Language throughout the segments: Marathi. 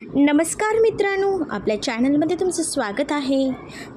नमस्कार मित्रांनो, आपल्या चॅनलमध्ये तुमचं स्वागत आहे.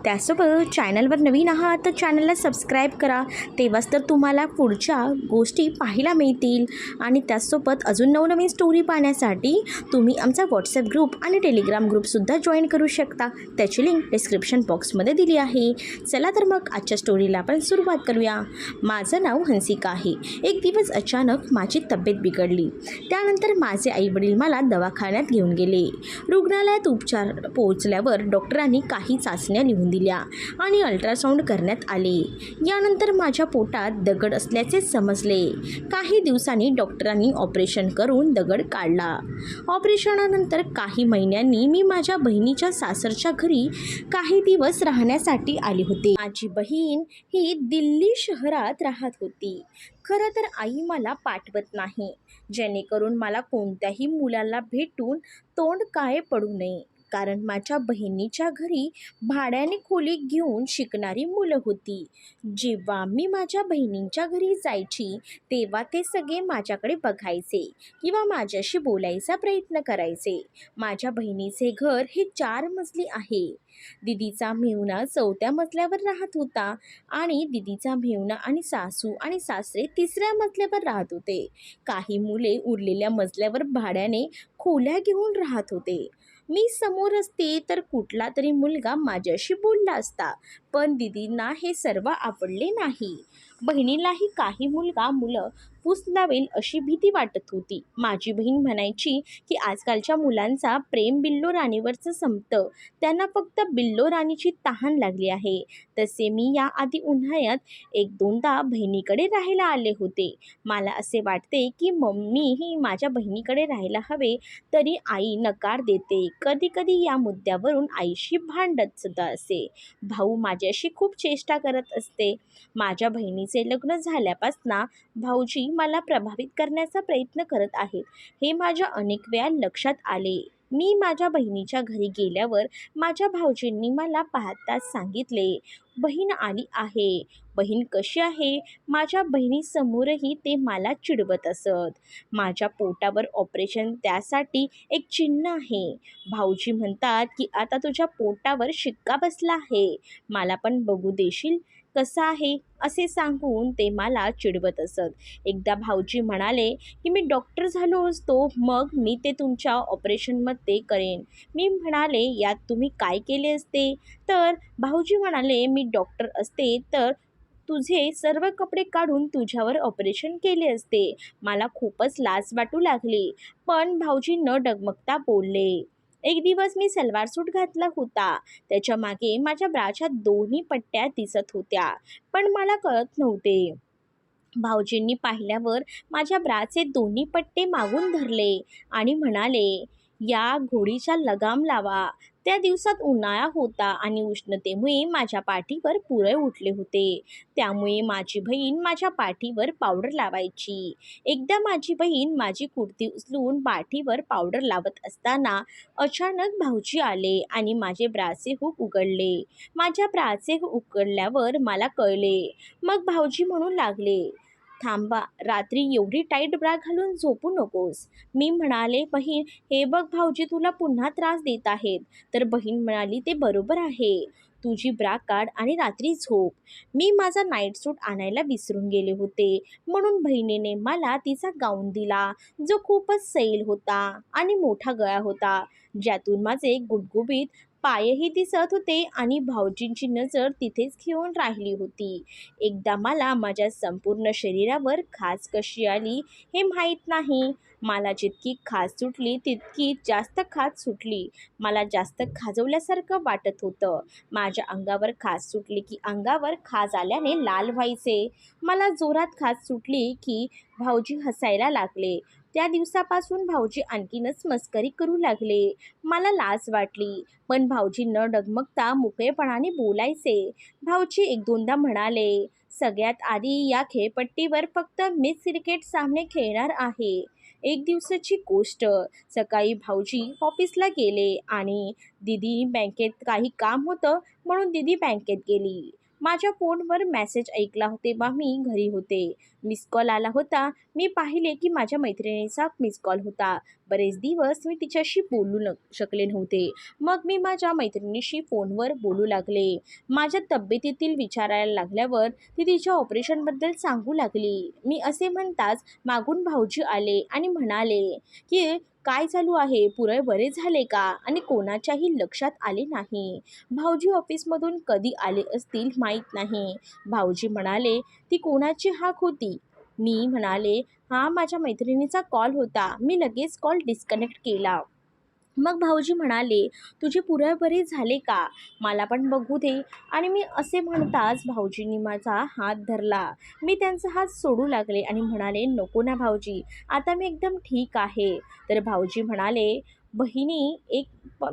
त्यासोबत चॅनलवर नवीन आहात तर चॅनलला सबस्क्राईब करा. तेव्हाच तर तुम्हाला पुढच्या गोष्टी पाहायला मिळतील. आणि त्याचसोबत अजून नवनवीन स्टोरी पाहण्यासाठी तुम्ही आमचा व्हॉट्सॲप ग्रुप आणि टेलिग्राम ग्रुपसुद्धा जॉईन करू शकता. त्याची लिंक डिस्क्रिप्शन बॉक्समध्ये दिली आहे. चला तर मग आजच्या स्टोरीला आपण सुरुवात करूया. माझं नाव हंसिका आहे. एक दिवस अचानक माझी तब्येत बिघडली. त्यानंतर माझे आईवडील मला दवाखान्यात घेऊन गेले. रुग्णालयात उपचार पोहोचल्यावर डॉक्टरांनी काही चाचण्या लिहून दिल्या आणि अल्ट्रासाऊंड करण्यात आले. यानंतर माझ्या पोटात दगड असल्याचे समजले. काही दिवसांनी डॉक्टरांनी ऑपरेशन करून दगड काढला. ऑपरेशनानंतर काही महिन्यांनी मी माझ्या बहिणीच्या सासरच्या घरी काही दिवस राहण्यासाठी आले होते. माझी बहीण ही दिल्ली शहरात राहत होती. खरं तर आई मला पाठवत नाही, जेणेकरून मला कोणत्याही मुलाला भेटून तोंड काळे पडू नये. कारण माझ्या बहिणीच्या घरी भाड्याने खोली घेऊन शिकणारी मुलं होती. जेव्हा मी माझ्या बहिणींच्या घरी जायची तेव्हा ते सगळे माझ्याकडे बघायचे किंवा माझ्याशी बोलायचा प्रयत्न करायचे. माझ्या बहिणीचे घर हे 4 मजली आहे. दिदीचा मेहुणा 4थ्या मजल्यावर राहत होता आणि दिदीचा मेहुणा आणि सासू आणि सासरे 3ऱ्या मजल्यावर राहत होते. काही मुले उरलेल्या मजल्यावर भाड्याने खोल्या घेऊन राहत होते. मी समोर असते तर कुठला तरी मुलगा माझ्याशी बोलला असता, पण दिदींना हे सर्व आवडले नाही. बहिणीलाही काही मुलं फूस लावेल अशी भीती वाटत होती. माझी बहीण म्हणायची की आजकालच्या मुलांचा प्रेम बिल्लो राणीवरचं संपतं, त्यांना फक्त बिल्लो राणीची तहान लागली आहे. तसे मी याआधी उन्हाळ्यात 1-2दा बहिणीकडे राहायला आले होते. मला असे वाटते की मम्मीही माझ्या बहिणीकडे राहायला हवे, तरी आई नकार देते. कधी कधी या मुद्द्यावरून आईशी भांडत सुद्धा असे. भाऊ माझ्याशी खूप चेष्टा करत असते. माझ्या बहिणीचे लग्न झाल्यापासून भाऊजी मला प्रभावित करण्याचा प्रयत्न करत आहेत, हे माझ्या अनेक वेळा लक्षात आले. मी माझ्या बहिणीच्या घरी गेल्यावर माझ्या भाऊजींनी मला पाहताच सांगितले, बहीण आली आहे. बहीण कशी आहे? माझ्या बहिणीसमोरही ते मला चिडवत असत. माझ्या पोटावर ऑपरेशन, त्यासाठी एक चिन्ह आहे. भाऊजी म्हणतात की आता तुझ्या पोटावर शिक्का बसला आहे, मला पण बघू देशील कसं आहे, असे सांगून ते मला चिडवत असत. एकदा भाऊजी म्हणाले की मी डॉक्टर झालो असतो मग मी ते तुमच्या ऑपरेशनमध्ये करेन. मी म्हणाले यात तुम्ही काय केले असते? तर भाऊजी म्हणाले मी डॉक्टर असते तर तुझे सर्व कपडे काढून तुझ्यावर ऑपरेशन केले असते. मला खूपच लाज वाटू लागली, पण भाऊजी न डगमगता बोलले. एक दिवस मी सलवार सूट घातला होता. त्याच्या मागे माझ्या ब्राच्या 2 पट्ट्या दिसत होत्या, पण मला कळत नव्हते. भाऊजींनी पाहिल्यावर माझ्या ब्राचे 2 पट्टे मागून धरले आणि म्हणाले, या घोडीचा लगाम लावा. त्या दिवसात उन्हाळा होता आणि उष्णतेमुळे माझ्या पाठीवर पुरळ उठले होते. त्यामुळे माझी बहीण माझ्या पाठीवर पावडर लावायची. एकदा माझी बहीण माझी कुर्ती उचलून पाठीवर पावडर लावत असताना अचानक भाऊजी आले आणि माझे ब्राचे हुक उघडले. माझ्या ब्राचे हुक उघडल्यावर मला कळले. मग भाऊजी म्हणू लागले, थांबा, रात्री एवढी टाईट ब्रा घालून झोपू नकोस. मी म्हणाले, बहीण हे बघ भाऊजी तुला पुन्हा त्रास देत आहेत. तर बहीण म्हणाली, ते बरोबर आहे, तुझी ब्रा काढ आणि रात्री झोप. मी माझा नाईट सूट आणायला विसरून गेले होते, म्हणून बहिणीने मला तिचा गाऊन दिला, जो खूपच सैल होता आणि मोठा गळा होता, ज्यातून माझे गुबगुबीत पायही दिसत होते आणि भाऊजींची नजर तिथेच घेऊन राहिली होती. एकदा मला माझ्या संपूर्ण शरीरावर खाज कशी आली हे माहीत नाही. मला जितकी खाज सुटली तितकी जास्त खाज सुटली. मला जास्त खाजवल्यासारखं वाटत होतं. माझ्या अंगावर खाज सुटली की अंगावर खाज आल्याने लाल व्हायचे. मला जोरात खाज सुटली की भाऊजी हसायला लागले. त्या दिवसापासून भाऊजी आणखीनच मस्करी करू लागले. मला लाज वाटली, पण भाऊजी न डगमगता मोकळेपणाने बोलायचे. भाऊजी 1-2दा म्हणाले, सगळ्यात आधी या खेळपट्टीवर फक्त मीच क्रिकेट सामने खेळणार आहे. एक दिवसाची गोष्ट, सकाळी भाऊजी ऑफिसला गेले आणि दीदी बँकेत काही काम होतं म्हणून दीदी बँकेत गेली. माझ्या फोनवर मेसेज ऐकला तेव्हा मी घरी होते. मिस कॉल आला होता. मी पाहिले की माझ्या मैत्रिणीचा मिस कॉल होता. बरेच दिवस मी तिच्याशी बोलू शकले नव्हते. मग मी माझ्या मैत्रिणीशी फोनवर बोलू लागले. माझ्या तब्येतीतील विचारायला लागल्यावर ती तिच्या ऑपरेशनबद्दल सांगू लागली. मी असे म्हणताच मागून भाऊजी आले आणि म्हणाले की काय चालू आहे, पुरळ बरे झाले का, आणि कोणाच्याही लक्षात आले नाही. भाऊजी ऑफिसमधून कधी आले असतील माहीत नाही. भाऊजी म्हणाले ती कोणाची हाक होती. मी म्हणाले हा माझ्या मैत्रिणीचा कॉल होता. मी लगेच कॉल डिस्कनेक्ट केला. मग भाऊजी म्हणाले तुझे पुरळ बरे झाले का, मला पण बघू दे. आणि मी असे म्हणताच भाऊजींनी माझा हात धरला. मी त्यांचा हात सोडू लागले आणि म्हणाले नको ना भाऊजी, आता मी एकदम ठीक आहे. तर भाऊजी म्हणाले बहिणी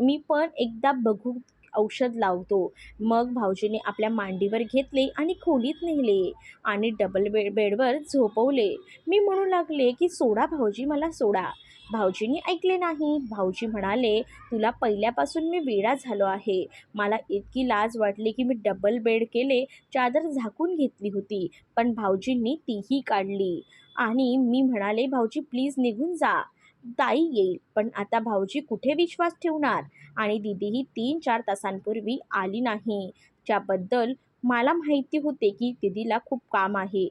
मी पण एकदा बघू, औषध लावतो. मग भाऊजीने आपल्या मांडीवर घेतले आणि खोलीत नेले आणि डबल बेडवर झोपवले. मी म्हणू लागले की सोडा भाऊजी, मला सोडा. भाऊजींनी ऐकले नाही. भाऊजी म्हणाले तुला पहिल्यापासून मी वेडा झालो आहे. मला इतकी लाज वाटली की मी डबल बेड केले, चादर झाकून घेतली होती, पण भाऊजींनी तीही काढली. आणि मी म्हणाले भाऊजी प्लीज निघून जा, ताई येईल. पण आता भाऊजी कुठे विश्वास ठेवणार. आणि दीदीही 3-4 तासांपूर्वी आली नाही, ज्याबद्दल मला माहिती होते की दीदीला खूप काम आहे.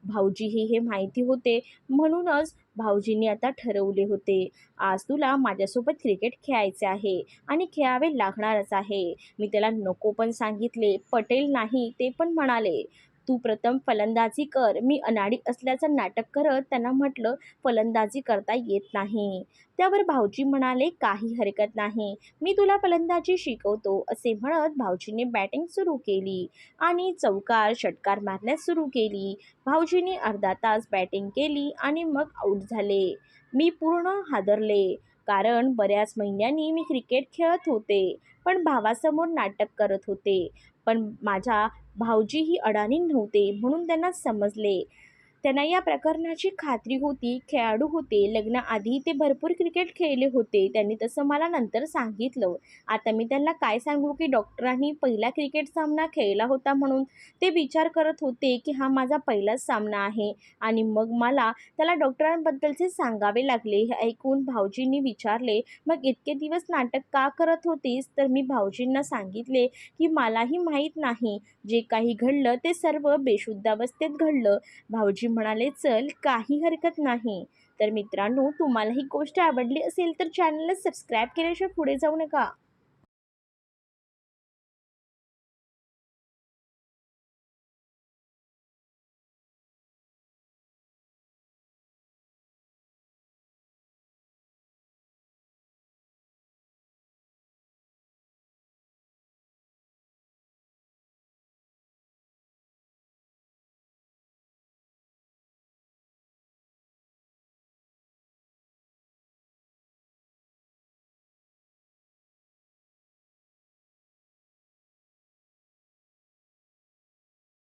भाऊजीही हे माहिती होते. म्हणूनच भाऊजींनी आता ठरवले होते आज तुला माझ्यासोबत क्रिकेट खेळायचे आहे आणि खेळावे लागणारच आहे. मी त्याला नको पण सांगितले, पटेल नाही ते पण म्हणाले तू प्रथम फलंदाजी कर. मी अनाडी असल्याचं नाटक करत त्यांना म्हटलं फलंदाजी करता येत नाही. त्यावर भाऊजी म्हणाले काही हरकत नाही, मी तुला फलंदाजी शिकवतो. असे म्हणत भाऊजीने बॅटिंग सुरू केली आणि चौकार षटकार मारण्यास सुरू केली. भाऊजींनी अर्धा तास बॅटिंग केली आणि मग आऊट झाले. मी पूर्ण हादरले, कारण बऱ्याच महिन्यांनी मी क्रिकेट खेळत होते, पण भावासमोर नाटक करत होते. पण माझ्या भाऊजी ही अडाणी नव्हते, म्हणून त्यांना समजले. त्यांना या प्रकरणाची खात्री होती. खेळाडू होते, लग्नाआधी ते भरपूर क्रिकेट खेळले होते. त्यांनी तसं मला नंतर सांगितलं. आता मी त्यांना काय सांगू की डॉक्टरांनी पहिला क्रिकेट सामना खेळला होता म्हणून ते विचार करत होते की हा माझा पहिलाच सामना आहे. आणि मग मला त्याला डॉक्टरांबद्दलचे सांगावे लागले. हे ऐकून भाऊजींनी विचारले मग इतके दिवस नाटक का करत होतीस. तर मी भाऊजींना सांगितले की मलाही माहीत नाही, जे काही घडलं ते सर्व बेशुद्धावस्थेत घडलं. भाऊजी म्हणाले चल काही हरकत नाही. तर मित्रांनो, तुम्हाला ही गोष्ट आवडली असेल तर चॅनलला सबस्क्राईब केल्याशिवाय पुढे जाऊ नका.